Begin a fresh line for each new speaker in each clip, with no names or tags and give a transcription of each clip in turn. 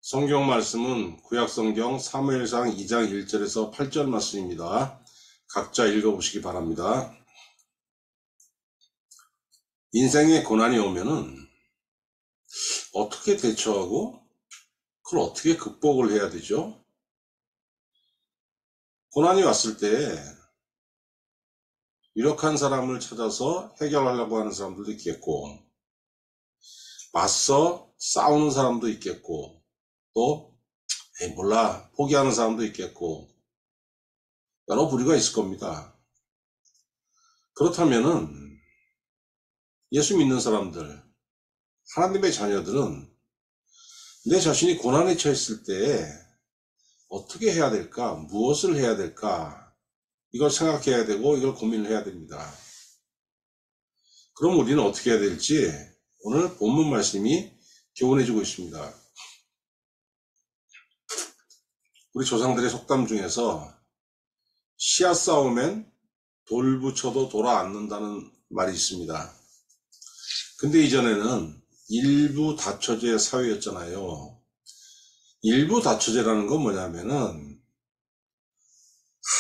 성경 말씀은 구약성경 사무엘상 2장 1절에서 8절 말씀입니다. 각자 읽어보시기 바랍니다. 인생에 고난이 오면은 어떻게 대처하고 그걸 어떻게 극복을 해야 되죠? 고난이 왔을 때 유력한 사람을 찾아서 해결하려고 하는 사람들도 있겠고, 맞서 싸우는 사람도 있겠고, 또 몰라 포기하는 사람도 있겠고, 여러 부류가 있을 겁니다. 그렇다면은 예수 믿는 사람들, 하나님의 자녀들은 내 자신이 고난에 처했을 때 어떻게 해야 될까, 무엇을 해야 될까, 이걸 생각해야 되고 이걸 고민을 해야 됩니다. 그럼 우리는 어떻게 해야 될지 오늘 본문 말씀이 교훈해 주고 있습니다. 우리 조상들의 속담 중에서 씨앗 싸움엔 돌 붙여도 돌아 앉는다는 말이 있습니다. 근데 이전에는 일부 다처제 사회였잖아요. 일부 다처제라는 건 뭐냐면은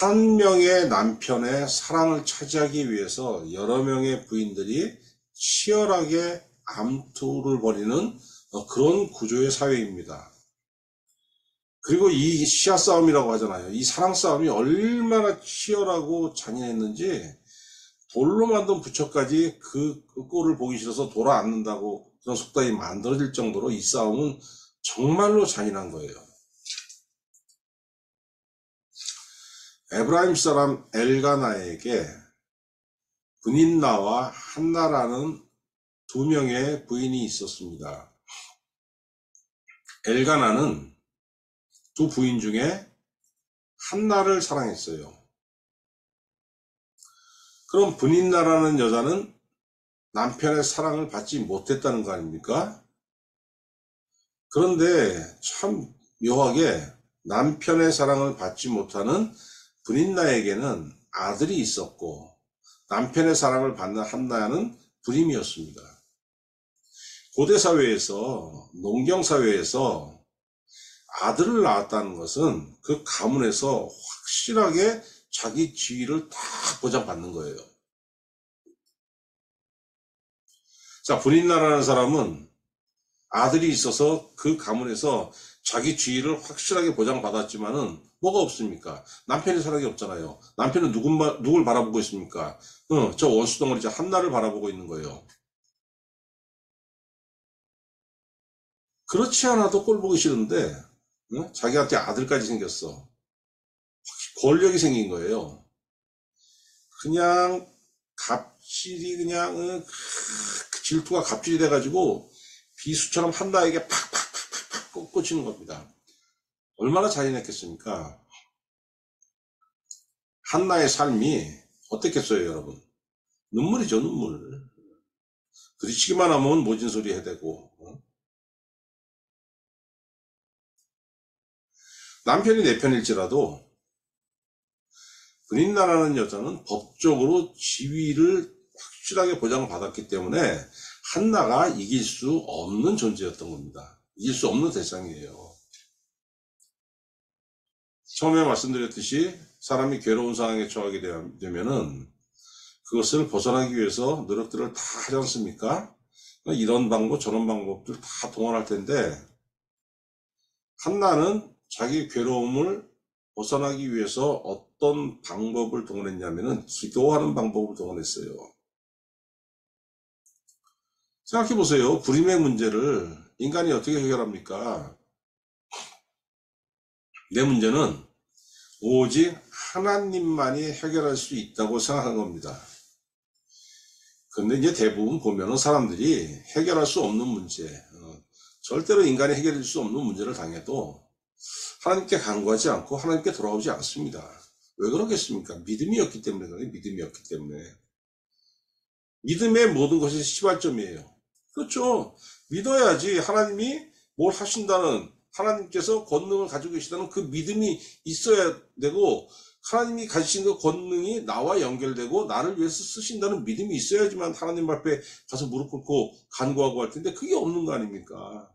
한 명의 남편의 사랑을 차지하기 위해서 여러 명의 부인들이 치열하게 암투를 벌이는 그런 구조의 사회입니다. 그리고 이 씨앗 싸움이라고 하잖아요. 이 사랑 싸움이 얼마나 치열하고 잔인했는지 돌로 만든 부처까지 그 꼴을 보기 싫어서 돌아 앉는다고 그런 속담이 만들어질 정도로 이 싸움은 정말로 잔인한 거예요. 에브라임 사람 엘가나에게 브닌나와 한나라는 두 명의 부인이 있었습니다. 엘가나는 두 부인 중에 한나를 사랑했어요. 그럼 브닌나라는 여자는 남편의 사랑을 받지 못했다는 거 아닙니까? 그런데 참 묘하게 남편의 사랑을 받지 못하는 브닌나에게는 아들이 있었고 남편의 사랑을 받는 한나는 불임이었습니다. 고대 사회에서, 농경 사회에서 아들을 낳았다는 것은 그 가문에서 확실하게 자기 지위를 다 보장받는 거예요. 자, 브닌나라는 사람은 아들이 있어서 그 가문에서 자기 지위를 확실하게 보장받았지만은 뭐가 없습니까? 남편의 사랑이 없잖아요. 남편은 누굴 바라보고 있습니까? 저 원수덩어리 한나를 바라보고 있는 거예요. 그렇지 않아도 꼴 보기 싫은데 자기한테 아들까지 생겼어. 권력이 생긴 거예요. 그냥 갑질이 그냥 질투가 갑질이 돼가지고 비수처럼 한나에게 팍팍팍팍 꽂히는 겁니다. 얼마나 잔인했겠습니까? 한나의 삶이 어땠겠어요, 여러분? 눈물이죠, 눈물. 부딪히기만 하면 모진 소리 해대고. 남편이 내 편일지라도 브닌나라는 여자는 법적으로 지위를 확실하게 보장받았기 때문에 한나가 이길 수 없는 존재였던 겁니다. 이길 수 없는 대상이에요. 처음에 말씀드렸듯이 사람이 괴로운 상황에 처하게 되면은 그것을 벗어나기 위해서 노력들을 다 하지 않습니까? 이런 방법 저런 방법들 다 동원할 텐데 한나는 자기 괴로움을 벗어나기 위해서 어떤 방법을 동원했냐면은 기도하는 방법을 동원했어요. 생각해보세요. 불임의 문제를 인간이 어떻게 해결합니까? 내 문제는 오직 하나님만이 해결할 수 있다고 생각한 겁니다. 근데 이제 대부분 보면은 사람들이 해결할 수 없는 문제, 절대로 인간이 해결할 수 없는 문제를 당해도 하나님께 간구하지 않고 하나님께 돌아오지 않습니다. 왜 그러겠습니까? 믿음이었기 때문에 그래요. 믿음이었기 때문에. 믿음의 모든 것이 시발점이에요. 그렇죠. 믿어야지 하나님이 뭘 하신다는, 하나님께서 권능을 가지고 계시다는 그 믿음이 있어야 되고, 하나님이 가지신 그 권능이 나와 연결되고 나를 위해서 쓰신다는 믿음이 있어야지만 하나님 앞에 가서 무릎 꿇고 간구하고 할 텐데 그게 없는 거 아닙니까?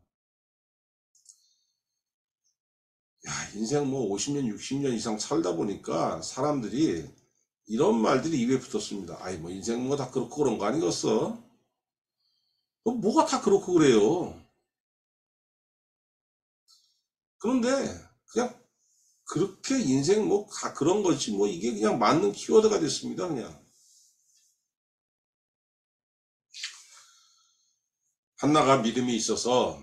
야, 인생 뭐 50년, 60년 이상 살다 보니까 사람들이 이런 말들이 입에 붙었습니다. 아이, 뭐 인생 뭐 다 그렇고 그런 거 아니겠어? 뭐가 다 그렇고 그래요. 그런데 그냥 그렇게 인생 뭐 다 그런 거지 뭐 이게 그냥 맞는 키워드가 됐습니다. 그냥. 한나가 믿음이 있어서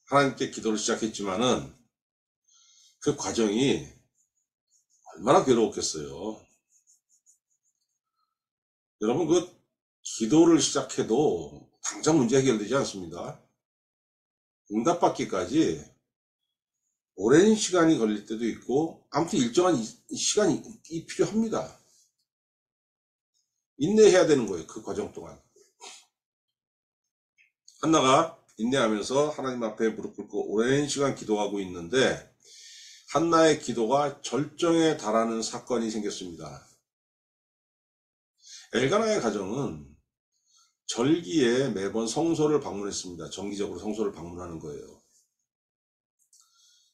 하나님께 기도를 시작했지만은 그 과정이 얼마나 괴로웠겠어요. 여러분, 그 기도를 시작해도 당장 문제 해결되지 않습니다. 응답받기까지 오랜 시간이 걸릴 때도 있고, 아무튼 일정한 시간이 필요합니다. 인내해야 되는 거예요, 그 과정 동안. 한나가 인내하면서 하나님 앞에 무릎 꿇고 오랜 시간 기도하고 있는데, 한나의 기도가 절정에 달하는 사건이 생겼습니다. 엘가나의 가정은 절기에 매번 성소를 방문했습니다. 정기적으로 성소를 방문하는 거예요.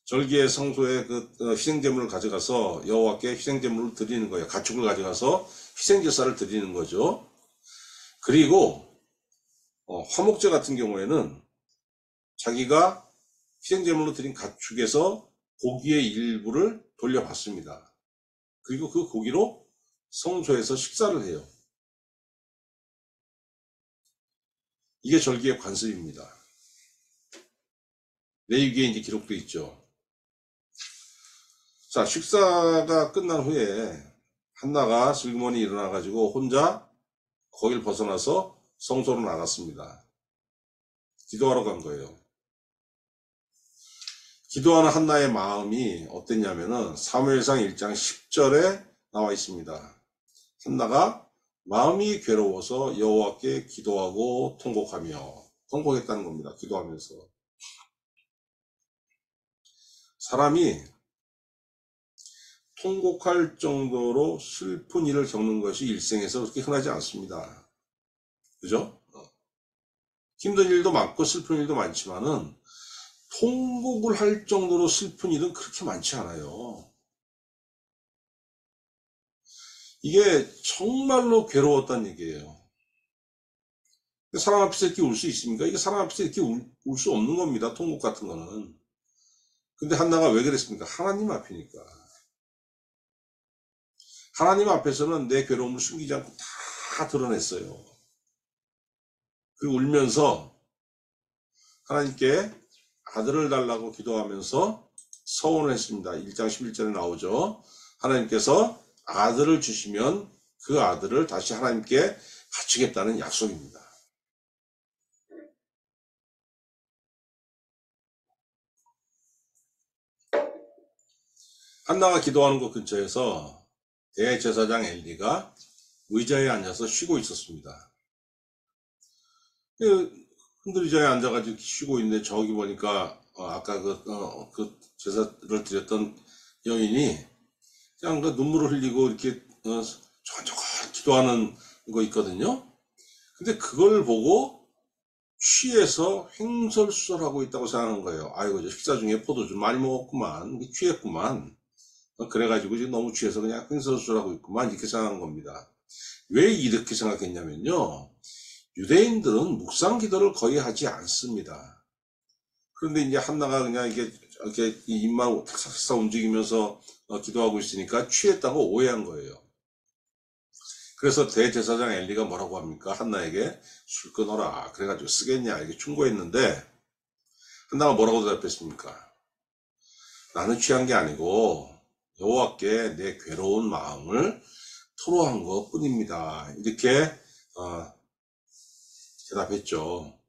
절기에 성소에 그 희생제물을 가져가서 여호와께 희생제물을 드리는 거예요. 가축을 가져가서 희생제사를 드리는 거죠. 그리고 화목제 같은 경우에는 자기가 희생제물로 드린 가축에서 고기의 일부를 돌려받습니다. 그리고 그 고기로 성소에서 식사를 해요. 이게 절기의 관습입니다. 레위기에 이제 기록되어 있죠. 자, 식사가 끝난 후에 한나가 슬그머니 일어나가지고 혼자 거길 벗어나서 성소로 나갔습니다. 기도하러 간 거예요. 기도하는 한나의 마음이 어땠냐면은 사무엘상 1장 10절에 나와 있습니다. 한나가 마음이 괴로워서 여호와께 기도하고 통곡했다는 겁니다. 기도하면서. 사람이 통곡할 정도로 슬픈 일을 겪는 것이 일생에서 그렇게 흔하지 않습니다. 그죠? 힘든 일도 많고 슬픈 일도 많지만은 통곡을 할 정도로 슬픈 일은 그렇게 많지 않아요. 이게 정말로 괴로웠다는 얘기예요. 사람 앞에서 이렇게 울 수 있습니까? 이게 사람 앞에서 이렇게 울 수 없는 겁니다. 통곡 같은 거는. 근데 한나가 왜 그랬습니까? 하나님 앞이니까. 하나님 앞에서는 내 괴로움을 숨기지 않고 다 드러냈어요. 그리고 울면서 하나님께 아들을 달라고 기도하면서 서원을 했습니다. 1장 11절에 나오죠. 하나님께서 아들을 주시면 그 아들을 다시 하나님께 바치겠다는 약속입니다. 한나가 기도하는 곳 근처에서 대제사장 엘리가 의자에 앉아서 쉬고 있었습니다. 흔들의자에 앉아가지고 쉬고 있는데 저기 보니까 아까 그 제사를 드렸던 여인이 그냥 그 눈물을 흘리고 이렇게 조곤조곤 기도하는 거 있거든요. 근데 그걸 보고 취해서 횡설수설하고 있다고 생각하는 거예요. 아이고, 저 식사 중에 포도주 많이 먹었구만, 취했구만. 그래가지고 지금 너무 취해서 그냥 횡설수설하고 있구만, 이렇게 생각한 겁니다. 왜 이렇게 생각했냐면요, 유대인들은 묵상 기도를 거의 하지 않습니다. 그런데 이제 한나가 그냥 이렇게 입만 탁탁탁 움직이면서 기도하고 있으니까 취했다고 오해한 거예요. 그래서 대제사장 엘리가 뭐라고 합니까? 한나에게 술 끊어라. 그래가지고 쓰겠냐 이렇게 충고했는데 한나가 뭐라고 대답했습니까? 나는 취한 게 아니고 여호와께 내 괴로운 마음을 토로한 것 뿐입니다. 이렇게 대답했죠.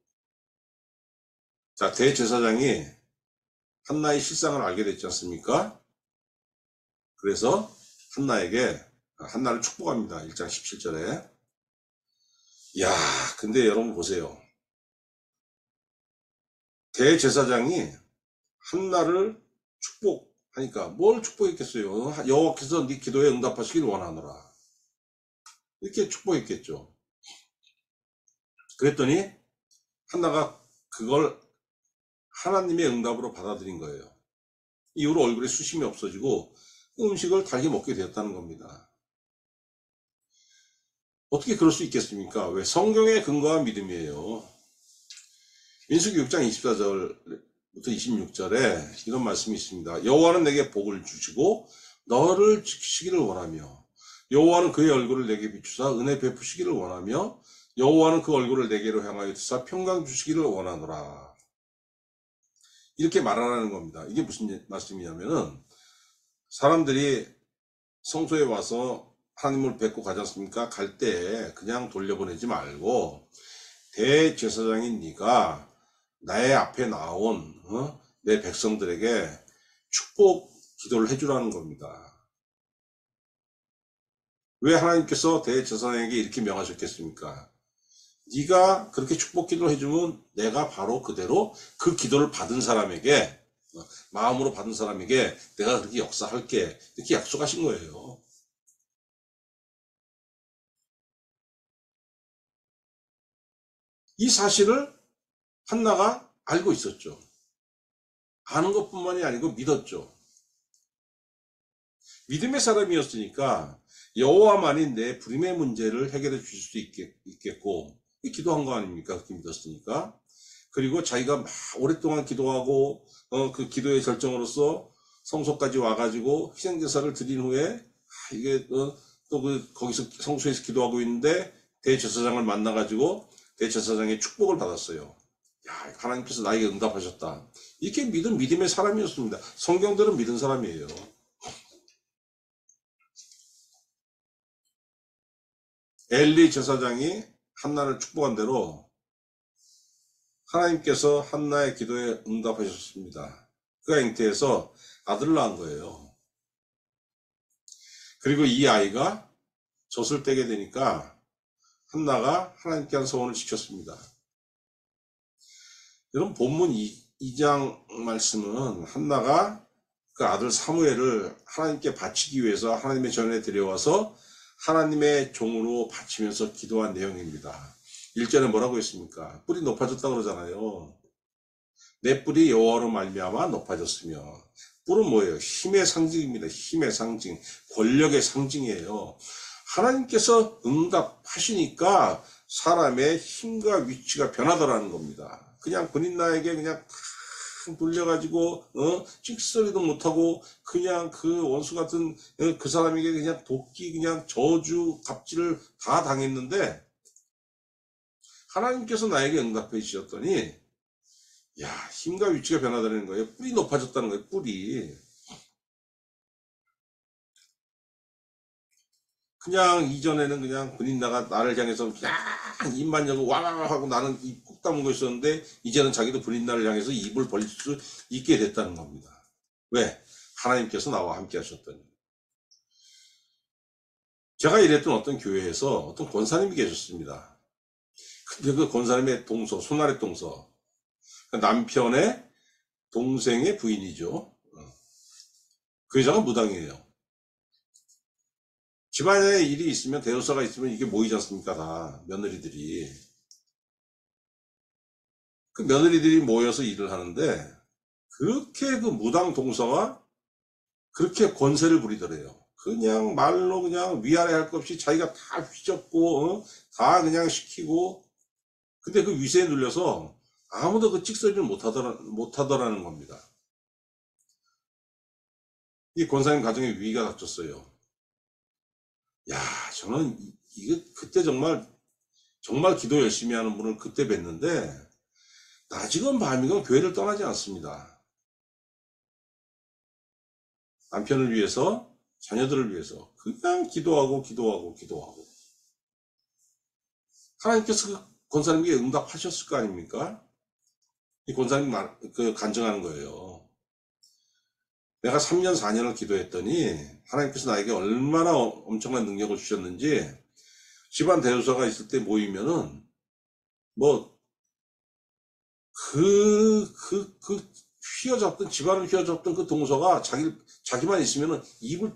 자, 대제사장이 한나의 실상을 알게 됐지 않습니까? 그래서 한나를 축복합니다. 1장 17절에. 야, 근데 여러분 보세요. 대제사장이 한나를 축복하니까 뭘 축복했겠어요? 여호와께서 네 기도에 응답하시길 원하노라. 이렇게 축복했겠죠. 그랬더니 한나가 그걸 하나님의 응답으로 받아들인 거예요. 이후로 얼굴에 수심이 없어지고 음식을 달게 먹게 되었다는 겁니다. 어떻게 그럴 수 있겠습니까? 왜? 성경에 근거한 믿음이에요. 민수기 6장 24절부터 26절에 이런 말씀이 있습니다. 여호와는 내게 복을 주시고 너를 지키시기를 원하며 여호와는 그의 얼굴을 내게 비추사 은혜 베푸시기를 원하며 여호와는 그 얼굴을 내게로 향하여 드사 평강 주시기를 원하노라. 이렇게 말하라는 겁니다. 이게 무슨 말씀이냐면은 사람들이 성소에 와서 하나님을 뵙고 가지 않습니까? 갈 때 그냥 돌려보내지 말고 대제사장인 네가 나의 앞에 나온 내 백성들에게 축복 기도를 해주라는 겁니다. 왜 하나님께서 대제사장에게 이렇게 명하셨겠습니까? 네가 그렇게 축복 기도를 해주면 내가 바로 그대로 그 기도를 받은 사람에게 마음으로 받은 사람에게 내가 그렇게 역사할게 이렇게 약속하신 거예요. 이 사실을 한나가 알고 있었죠. 아는 것뿐만이 아니고 믿었죠. 믿음의 사람이었으니까 여호와만이 내 불임의 문제를 해결해 주실 수도 있겠고 기도한 거 아닙니까? 그렇게 믿었으니까. 그리고 자기가 막 오랫동안 기도하고 그 기도의 결정으로서 성소까지 와가지고 희생제사를 드린 후에 이게 또 거기서 성소에서 기도하고 있는데 대제사장을 만나가지고 대제사장의 축복을 받았어요. 야, 하나님께서 나에게 응답하셨다. 이렇게 믿은 믿음의 사람이었습니다. 성경대로 믿은 사람이에요. 엘리 제사장이 한나를 축복한 대로 하나님께서 한나의 기도에 응답하셨습니다. 그가 잉태해서 아들을 낳은 거예요. 그리고 이 아이가 젖을 떼게 되니까 한나가 하나님께 한 소원을 지켰습니다. 여러분 본문 2장 말씀은 한나가 그 아들 사무엘을 하나님께 바치기 위해서 하나님의 전에 데려와서 하나님의 종으로 바치면서 기도한 내용입니다. 1절에 뭐라고 했습니까? 뿔이 높아졌다고 그러잖아요. 내 뿔이 여호와로 말미암아 높아졌으며 뿔은 뭐예요? 힘의 상징입니다. 힘의 상징, 권력의 상징이에요. 하나님께서 응답하시니까 사람의 힘과 위치가 변하더라는 겁니다. 그냥 군인나에게 그냥 탁 돌려가지고 찍소리도 못하고 그냥 그 원수 같은 그 사람에게 그냥 도끼 그냥 저주 갑질을 다 당했는데 하나님께서 나에게 응답해 주셨더니 야, 힘과 위치가 변하다는 거예요. 뿔이 높아졌다는 거예요. 뿔이. 그냥 이전에는 그냥 군인나가 나를 향해서 그냥 입만 열고 와와와 하고 나는 입 꾹 다물고 있었는데 이제는 자기도 군인나를 향해서 입을 벌릴 수 있게 됐다는 겁니다. 왜? 하나님께서 나와 함께 하셨더니. 제가 일했던 어떤 교회에서 어떤 권사님이 계셨습니다. 근데 그 권사님의 동서, 손아래 동서, 남편의 동생의 부인이죠. 그 여자가 무당이에요. 집안에 일이 있으면 대소사가 있으면 이게 모이지 않습니까? 다 며느리들이. 그 며느리들이 모여서 일을 하는데 그렇게 그 무당 동서가 그렇게 권세를 부리더래요. 그냥 말로 그냥 위아래 할 것 없이 자기가 다 휘젓고 다 그냥 시키고 근데 그 위세에 눌려서 아무도 그 찍소리를 못하더라는 겁니다. 이 권사님 가정에 위기가 닥쳤어요. 야, 저는 이게 그때 정말 기도 열심히 하는 분을 그때 뵀는데 낮이건 밤이건 교회를 떠나지 않습니다. 남편을 위해서 자녀들을 위해서 그냥 기도하고 하나님께서 그 권사님에게 응답하셨을 거 아닙니까? 이 권사님 간증하는 거예요. 내가 3년 4년을 기도했더니 하나님께서 나에게 얼마나 엄청난 능력을 주셨는지, 집안 대소사가 있을 때 모이면은 뭐 휘어잡던, 집안을 휘어잡던 그 동서가 자기만 있으면은 입을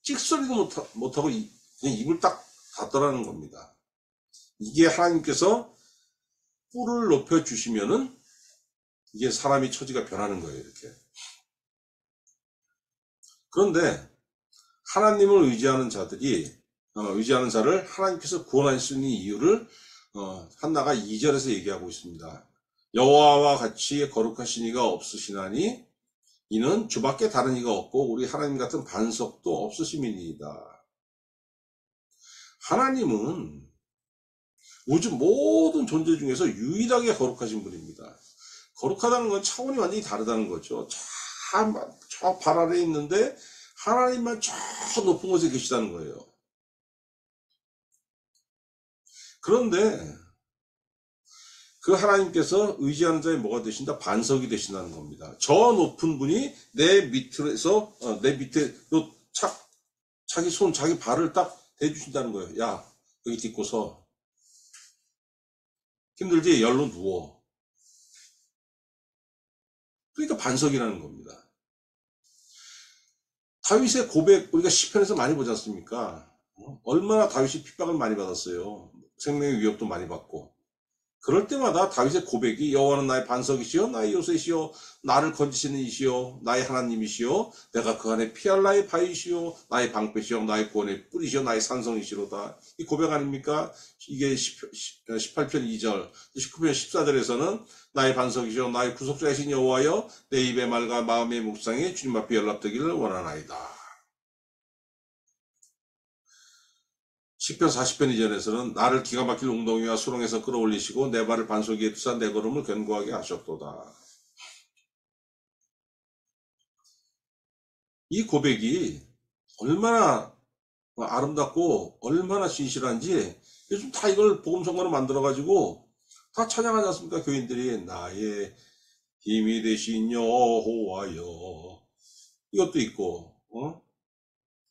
찍소리도 못하고 그냥 입을 딱 닫더라는 겁니다. 이게 하나님께서 뿔을 높여주시면은 이게 사람이 처지가 변하는 거예요, 이렇게. 그런데 하나님을 의지하는 의지하는 자를 하나님께서 구원할 수 있는 이유를 한나가 2절에서 얘기하고 있습니다. 여호와와 같이 거룩하신 이가 없으시나니 이는 주밖에 다른 이가 없고 우리 하나님 같은 반석도 없으심이니이다. 하나님은 우주 모든 존재 중에서 유일하게 거룩하신 분입니다. 거룩하다는 건 차원이 완전히 다르다는 거죠. 저 발 아래에 있는데 하나님만 저 높은 곳에 계시다는 거예요. 그런데 그 하나님께서 의지하는 자의 뭐가 되신다? 반석이 되신다는 겁니다. 저 높은 분이 내 밑에서 내 밑에 자기 손, 자기 발을 딱 대주신다는 거예요. 야, 여기 딛고서 힘들지? 열로 누워. 그러니까 반석이라는 겁니다. 다윗의 고백 우리가 시편에서 많이 보지 않습니까? 얼마나 다윗이 핍박을 많이 받았어요. 생명의 위협도 많이 받고. 그럴 때마다 다윗의 고백이 여호와는 나의 반석이시요 나의 요새시요 나를 건지시는 이시요 나의 하나님이시요 내가 그 안에 피할 나의 바위시요 나의 방패시요 나의 구원의 뿌리시요 나의 산성이시로다. 이 고백 아닙니까? 이게 18편 2절 19편 14절에서는 나의 반석이시요 나의 구속자이신 여호와여 내 입의 말과 마음의 묵상에 주님 앞에 연락되기를 원하나이다. 시편 40편 이전에서는 나를 기가 막힐 웅덩이와 수렁에서 끌어올리시고 내 발을 반석 위에 두사 내 걸음을 견고하게 하셨도다. 이 고백이 얼마나 아름답고 얼마나 진실한지 요즘 다 이걸 복음성가로 만들어가지고 다 찬양하지 않습니까? 교인들이 나의 힘이 되신 여호와여 이것도 있고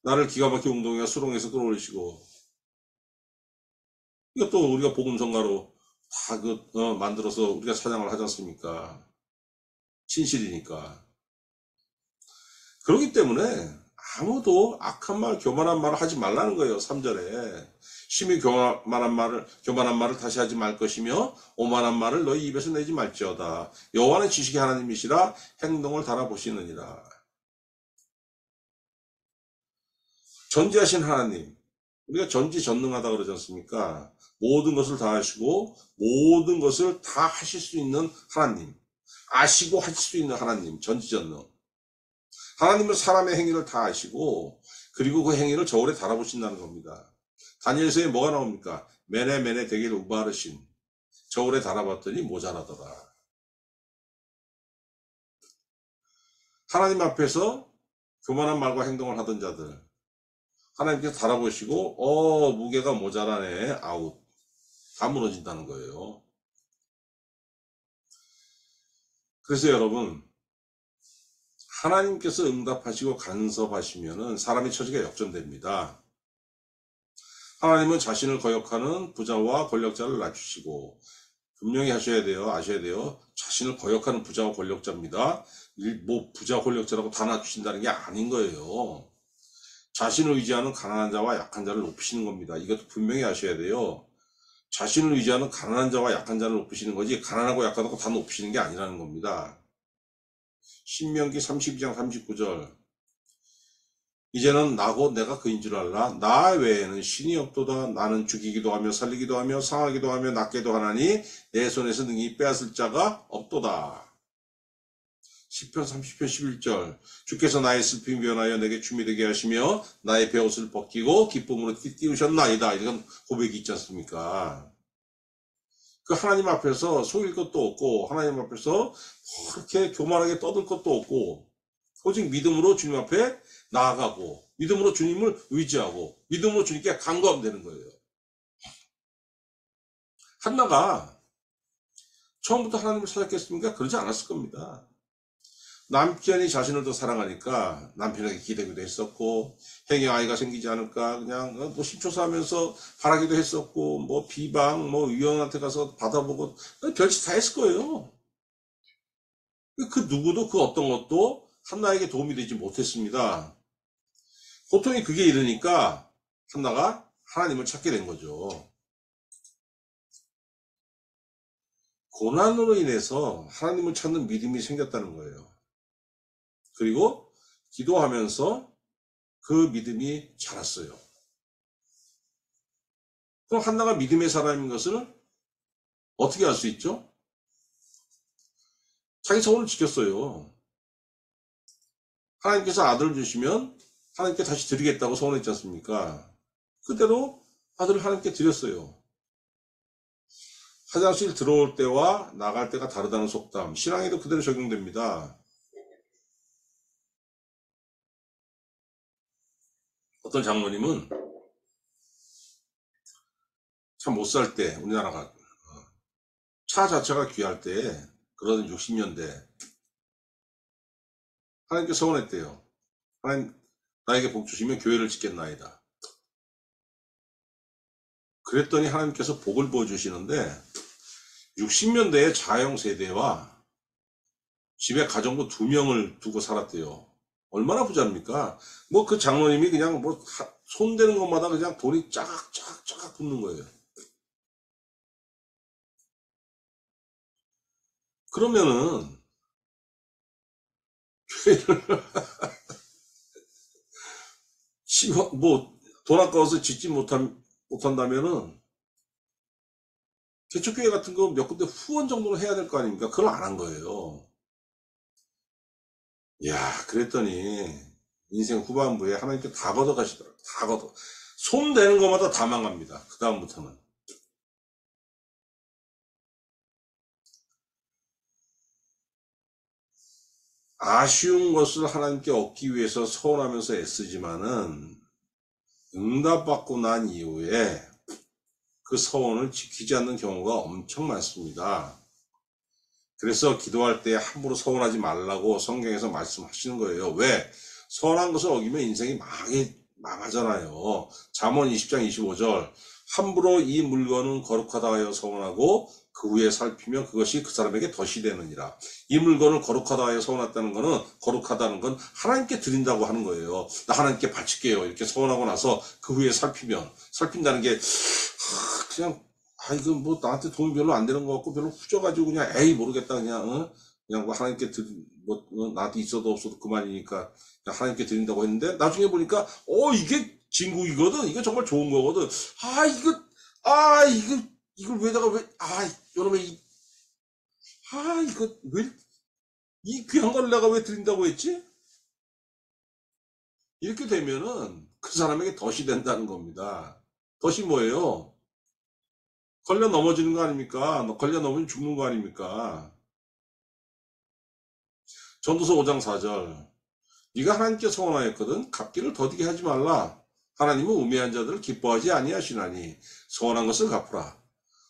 나를 기가 막힌 웅덩이와 수렁에서 끌어올리시고 이것도 우리가 복음성가로 다 만들어서 우리가 찬양을 하지 않습니까? 진실이니까. 그렇기 때문에 아무도 악한 말, 교만한 말을 하지 말라는 거예요. 3절에. 심히 교만한 말을 다시 하지 말 것이며 오만한 말을 너희 입에서 내지 말지어다. 여호와는 지식의 하나님이시라 행동을 달아보시느니라. 전지하신 하나님. 우리가 전지전능하다 그러지 않습니까? 모든 것을 다 하시고 모든 것을 다 하실 수 있는 하나님, 아시고 하실 수 있는 하나님, 전지전능. 하나님은 사람의 행위를 다 아시고 그리고 그 행위를 저울에 달아보신다는 겁니다. 다니엘서에 뭐가 나옵니까? 메네 되길 우바르신. 저울에 달아봤더니 모자라더라. 하나님 앞에서 교만한 말과 행동을 하던 자들 하나님께서 달아보시고 무게가 모자라네. 아웃. 다 무너진다는 거예요. 그래서 여러분 하나님께서 응답하시고 간섭하시면은 사람의 처지가 역전됩니다. 하나님은 자신을 거역하는 부자와 권력자를 낮추시고 분명히 아셔야 돼요. 자신을 거역하는 부자와 권력자입니다. 뭐 부자 권력자라고 다 낮추신다는 게 아닌 거예요. 자신을 의지하는 가난한 자와 약한 자를 높이시는 겁니다. 이것도 분명히 아셔야 돼요. 자신을 의지하는 가난한 자와 약한 자를 높이시는 거지 가난하고 약하다고 다 높이시는 게 아니라는 겁니다. 신명기 32장 39절 이제는 나고 내가 그인 줄 알라. 나 외에는 신이 없도다. 나는 죽이기도 하며 살리기도 하며 상하기도 하며 낫게도 하나니 내 손에서 능히 빼앗을 자가 없도다. 시편 30편 11절 주께서 나의 슬픔이 변하여 내게 춤이 되게 하시며 나의 베옷을 벗기고 기쁨으로 띄우셨나이다. 이런 고백이 있지 않습니까? 그 하나님 앞에서 속일 것도 없고 하나님 앞에서 그렇게 교만하게 떠들 것도 없고 오직 믿음으로 주님 앞에 나아가고 믿음으로 주님을 의지하고 믿음으로 주님께 간구하면 되는 거예요. 한나가 처음부터 하나님을 찾았겠습니까? 그러지 않았을 겁니다. 남편이 자신을 더 사랑하니까 남편에게 기대기도 했었고, 행여 아이가 생기지 않을까 그냥 뭐 심초사하면서 바라기도 했었고, 뭐 비방 뭐 의원한테 가서 받아보고 별짓 다 했을 거예요. 그 누구도 그 어떤 것도 한나에게 도움이 되지 못했습니다. 고통이 극에 이르니까 한나가 하나님을 찾게 된 거죠. 고난으로 인해서 하나님을 찾는 믿음이 생겼다는 거예요. 그리고 기도하면서 그 믿음이 자랐어요. 그럼 한나가 믿음의 사람인 것을 어떻게 알 수 있죠? 자기 소원을 지켰어요. 하나님께서 아들을 주시면 하나님께 다시 드리겠다고 소원했지 않습니까? 그대로 아들을 하나님께 드렸어요. 화장실 들어올 때와 나갈 때가 다르다는 속담, 신앙에도 그대로 적용됩니다. 어떤 장로님은 참 못 살 때, 우리나라가 차 자체가 귀할 때, 그러던 60년대 하나님께 소원했대요. 하나님, 나에게 복 주시면 교회를 짓겠나이다. 그랬더니 하나님께서 복을 부어주시는데 60년대의 자영 세대와 집에 가정부 2명을 두고 살았대요. 얼마나 부자입니까? 뭐 그 장로님이 그냥 뭐 손대는 것마다 그냥 돈이 짜각 붙는 거예요. 그러면은 교회를 뭐돈 아까워서 짓지 못한다면은 개척교회 같은 거 몇 군데 후원 정도는 해야 될 거 아닙니까? 그걸 안 한 거예요. 야, 그랬더니 인생 후반부에 하나님께 다 걷어가시더라고요. 다 걷어. 손 대는 것마다 다 망합니다. 그 다음부터는. 아쉬운 것을 하나님께 얻기 위해서 서원하면서 애쓰지만은 응답받고 난 이후에 그 서원을 지키지 않는 경우가 엄청 많습니다. 그래서 기도할 때 함부로 서원하지 말라고 성경에서 말씀하시는 거예요. 왜? 서원한 것을 어기면 인생이 망하잖아요. 잠언 20장 25절 함부로 이 물건은 거룩하다 하여 서원하고 그 후에 살피면 그것이 그 사람에게 덧이 되느니라. 이 물건을 거룩하다 하여 서원했다는 거는 거룩하다는 건 하나님께 드린다고 하는 거예요. 나 하나님께 바칠게요. 이렇게 서원하고 나서 그 후에 살핀다는 게 그냥 이거 뭐 나한테 도움이 별로 안 되는 것 같고 별로 후져가지고 그냥 에이 모르겠다 그냥 그냥 뭐 하나님께 나한테 있어도 없어도 그만이니까 그냥 하나님께 드린다고 했는데 나중에 보니까 이게 진국이거든. 이게 정말 좋은 거거든. 이걸 왜다가 요놈의 이거 왜 이 귀한 걸 내가 왜 드린다고 했지? 이렇게 되면은 그 사람에게 덫이 된다는 겁니다. 덫이 뭐예요? 걸려 넘어지는 거 아닙니까? 걸려 넘으면 죽는 거 아닙니까? 전도서 5장 4절 네가 하나님께 소원하였거든 갚기를 더디게 하지 말라. 하나님은 우매한 자들을 기뻐하지 아니하시나니 서원한 것을 갚으라.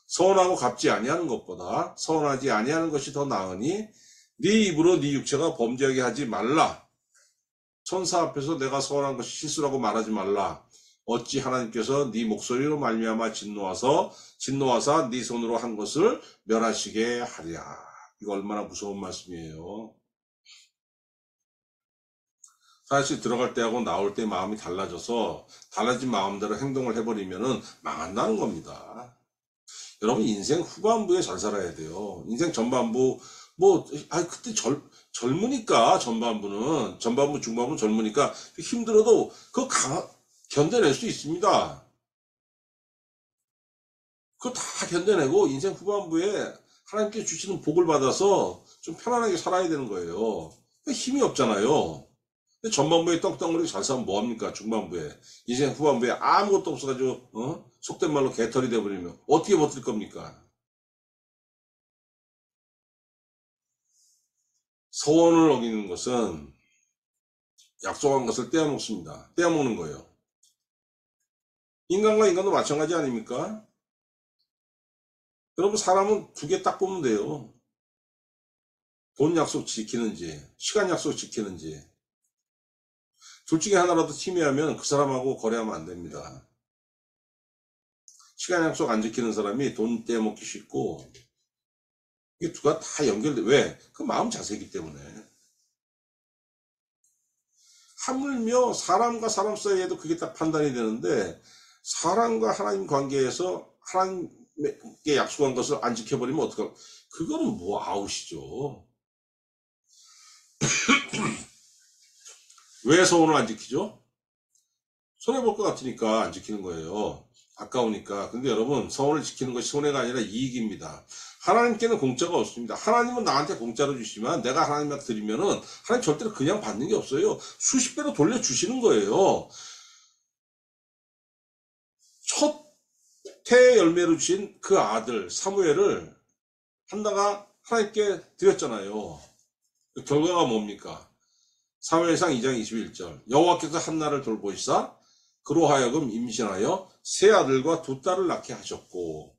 서원하고 갚지 아니하는 것보다 서원하지 아니하는 것이 더 나으니 네 입으로 네 육체가 범죄하게 하지 말라. 천사 앞에서 내가 서원한 것이 실수라고 말하지 말라. 어찌 하나님께서 네 목소리로 말미암아 진노하사 네 손으로 한 것을 멸하시게 하랴. 이거 얼마나 무서운 말씀이에요. 사실 들어갈 때하고 나올 때 마음이 달라져서 달라진 마음대로 행동을 해버리면은 망한다는 겁니다. 여러분 인생 후반부에 잘 살아야 돼요. 인생 전반부 그때 젊으니까 전반부 중반부 젊으니까 힘들어도 그거 견뎌낼 수 있습니다. 그거 다 견뎌내고 인생 후반부에 하나님께 주시는 복을 받아서 좀 편안하게 살아야 되는 거예요. 힘이 없잖아요. 전반부에 떡덩어리 잘 살면 뭐합니까? 중반부에. 인생 후반부에 아무것도 없어가지고, 속된 말로 개털이 돼버리면 어떻게 버틸 겁니까? 서원을 어기는 것은 약속한 것을 떼어먹습니다. 떼어먹는 거예요. 인간과 인간도 마찬가지 아닙니까? 여러분, 사람은 두 개 딱 보면 돼요. 돈 약속 지키는지, 시간 약속 지키는지. 둘 중에 하나라도 팀이하면 그 사람하고 거래하면 안 됩니다. 시간 약속 안 지키는 사람이 돈 떼먹기 쉽고, 이게 두가 다 연결돼. 왜? 그 마음 자세이기 때문에. 하물며 사람과 사람 사이에도 그게 딱 판단이 되는데, 사람과 하나님 관계에서 하나님께 약속한 것을 안 지켜버리면 어떡할까? 그거는 뭐 아웃이죠. 왜 서원을 안 지키죠? 손해볼 것 같으니까 안 지키는 거예요. 아까우니까. 근데 여러분, 서원을 지키는 것이 손해가 아니라 이익입니다. 하나님께는 공짜가 없습니다. 하나님은 나한테 공짜로 주시지만 내가 하나님한테 드리면은 하나님 절대로 그냥 받는 게 없어요. 수십 배로 돌려주시는 거예요. 첫 태의 열매로 주신 그 아들 사무엘을 한나가 하나님께 드렸잖아요. 그 결과가 뭡니까? 사무엘상 2장 21절 여호와께서 한나를 돌보시사 그로 하여금 임신하여 세 아들과 두 딸을 낳게 하셨고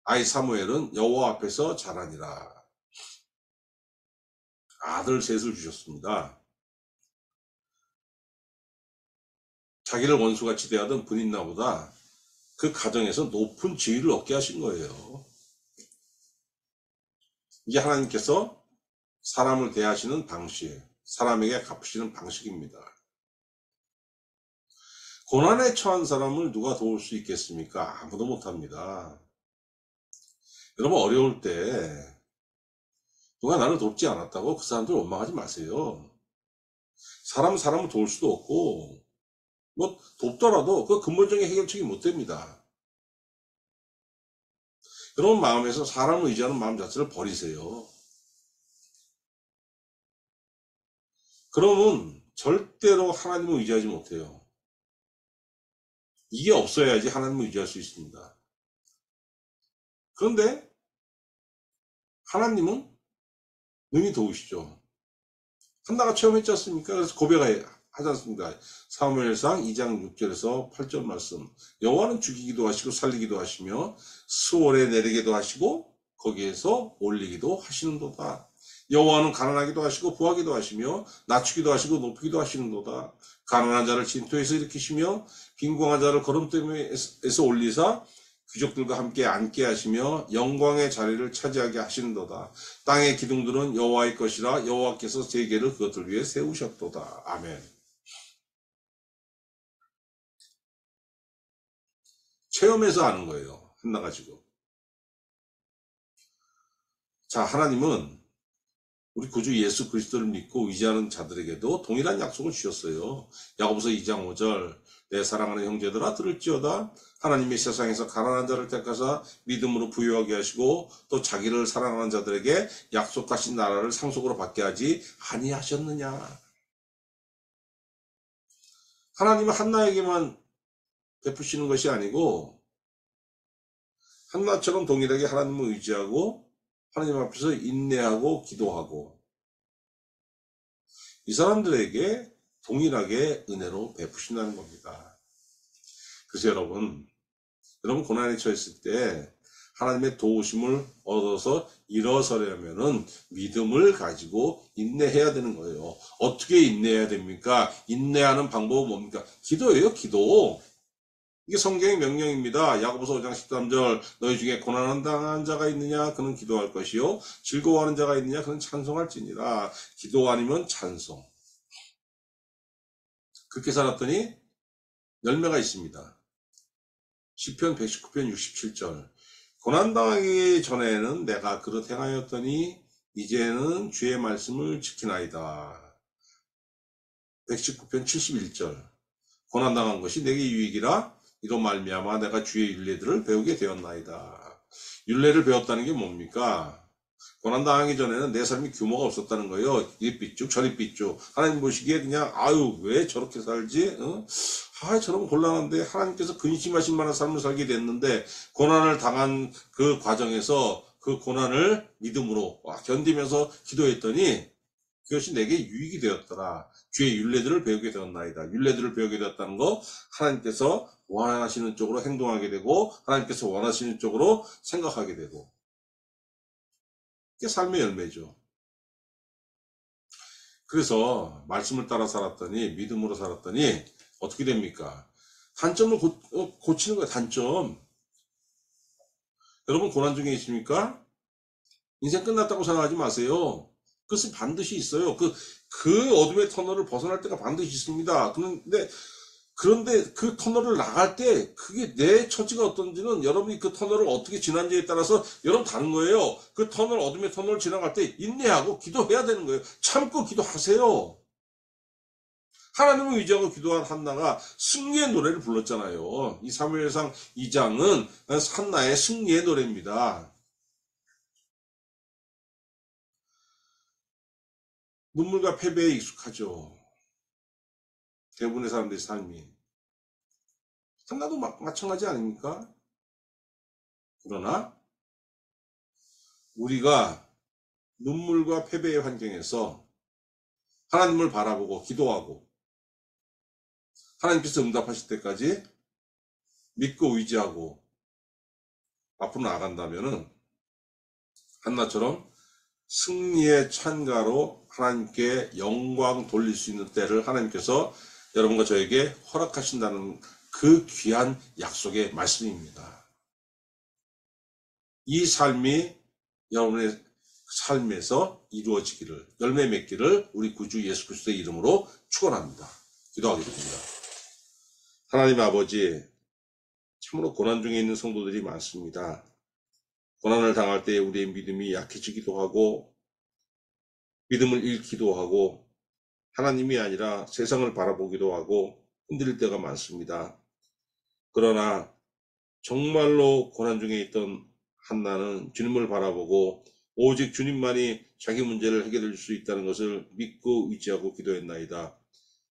아이 사무엘은 여호와 앞에서 자라니라. 아들 셋을 주셨습니다. 자기를 원수같이 대하던 분인나보다 그 가정에서 높은 지위를 얻게 하신 거예요. 이게 하나님께서 사람을 대하시는 방식, 사람에게 갚으시는 방식입니다. 고난에 처한 사람을 누가 도울 수 있겠습니까? 아무도 못합니다. 여러분, 어려울 때 누가 나를 돕지 않았다고 그 사람들 원망하지 마세요. 사람을 도울 수도 없고 뭐 돕더라도 그 근본적인 해결책이 못 됩니다. 그런 마음에서 사람을 의지하는 마음 자체를 버리세요. 그러면 절대로 하나님을 의지하지 못해요. 이게 없어야지 하나님을 의지할 수 있습니다. 그런데 하나님은 능히 도우시죠. 한나가 체험했지 않습니까? 그래서 고백하지 않습니까? 사무엘상 2장 6절에서 8절 말씀. 여호와는 죽이기도 하시고 살리기도 하시며 수월에 내리기도 하시고 거기에서 올리기도 하시는도다. 여호와는 가난하기도 하시고 부하기도 하시며 낮추기도 하시고 높이기도 하시는도다. 가난한 자를 진토에서 일으키시며 빈궁한 자를 거름대에서 올리사 귀족들과 함께 앉게 하시며 영광의 자리를 차지하게 하시는도다. 땅의 기둥들은 여호와의 것이라 여호와께서 세계를 그것들 위해 세우셨도다. 아멘. 체험해서 아는 거예요. 한나가 지금. 자, 하나님은 우리 구주 예수 그리스도를 믿고 의지하는 자들에게도 동일한 약속을 주셨어요. 야고보서 2장 5절 내 사랑하는 형제들아 들을지어다 하나님의 세상에서 가난한 자를 택하사 믿음으로 부유하게 하시고 또 자기를 사랑하는 자들에게 약속하신 나라를 상속으로 받게 하지 아니하셨느냐. 하나님은 한나에게만 베푸시는 것이 아니고 한나처럼 동일하게 하나님을 의지하고 하나님 앞에서 인내하고 기도하고 이 사람들에게 동일하게 은혜로 베푸신다는 겁니다. 그래서 여러분 고난에 처했을 때 하나님의 도우심을 얻어서 일어서려면은 믿음을 가지고 인내해야 되는 거예요. 어떻게 인내해야 됩니까? 인내하는 방법은 뭡니까? 기도예요, 기도. 이게 성경의 명령입니다. 야고보서 5장 13절 너희 중에 고난을 당한 자가 있느냐 그는 기도할 것이요 즐거워하는 자가 있느냐 그는 찬송할지니라. 기도 아니면 찬송. 그렇게 살았더니 열매가 있습니다. 시편 119편 67절 고난당하기 전에는 내가 그릇 행하였더니 이제는 주의 말씀을 지키나이다. 119편 71절 고난당한 것이 내게 유익이라 이로 말미암아 내가 주의 율례들을 배우게 되었나이다. 율례를 배웠다는 게 뭡니까? 고난당하기 전에는 내 삶이 규모가 없었다는 거예요. 이리 삐쭉 저리 삐쭉 하나님 보시기에 그냥 아유 왜 저렇게 살지? 저러면 곤란한데 하나님께서 근심하실 만한 삶을 살게 됐는데 고난을 당한 그 과정에서 그 고난을 믿음으로 견디면서 기도했더니 그것이 내게 유익이 되었더라. 주의 율례들을 배우게 되었나이다. 율례들을 배우게 되었다는 거, 하나님께서 원하시는 쪽으로 행동하게 되고 하나님께서 원하시는 쪽으로 생각하게 되고, 그게 삶의 열매죠. 그래서 말씀을 따라 살았더니, 믿음으로 살았더니 어떻게 됩니까? 단점을 고치는 거예요. 단점. 여러분 고난 중에 있습니까? 인생 끝났다고 생각하지 마세요. 그것은 반드시 있어요. 그 어둠의 터널을 벗어날 때가 반드시 있습니다. 그런데 그 터널을 나갈 때 그게 내 처지가 어떤지는 여러분이 그 터널을 어떻게 지난지에 따라서 여러분 다른 거예요. 그 터널, 어둠의 터널을 지나갈 때 인내하고 기도해야 되는 거예요. 참고 기도하세요. 하나님을 의지하고 기도한 한나가 승리의 노래를 불렀잖아요. 이 사무엘상 2장은 한나의 승리의 노래입니다. 눈물과 패배에 익숙하죠. 대부분의 사람들의 삶이. 한나도 마찬가지 아닙니까? 그러나 우리가 눈물과 패배의 환경에서 하나님을 바라보고 기도하고 하나님께서 응답하실 때까지 믿고 의지하고 앞으로 나아간다면은 한나처럼 승리의 찬가로 하나님께 영광 돌릴 수 있는 때를 하나님께서 여러분과 저에게 허락하신다는 그 귀한 약속의 말씀입니다. 이 삶이 여러분의 삶에서 이루어지기를, 열매 맺기를 우리 구주 예수 그리스도의 이름으로 축원합니다. 기도하겠습니다. 하나님 아버지, 참으로 고난 중에 있는 성도들이 많습니다. 고난을 당할 때 우리의 믿음이 약해지기도 하고 믿음을 잃기도 하고 하나님이 아니라 세상을 바라보기도 하고 흔들릴 때가 많습니다. 그러나 정말로 고난 중에 있던 한나는 주님을 바라보고 오직 주님만이 자기 문제를 해결해 줄 수 있다는 것을 믿고 의지하고 기도했나이다.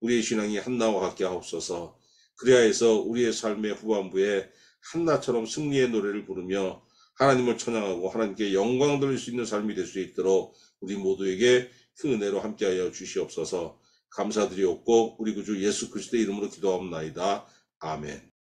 우리의 신앙이 한나와 같게 하옵소서. 그래야 해서 우리의 삶의 후반부에 한나처럼 승리의 노래를 부르며 하나님을 찬양하고 하나님께 영광 돌릴 수 있는 삶이 될 수 있도록 우리 모두에게 그 은혜로 함께하여 주시옵소서. 감사드리옵고 우리 구주 예수 그리스도의 이름으로 기도하옵나이다. 아멘.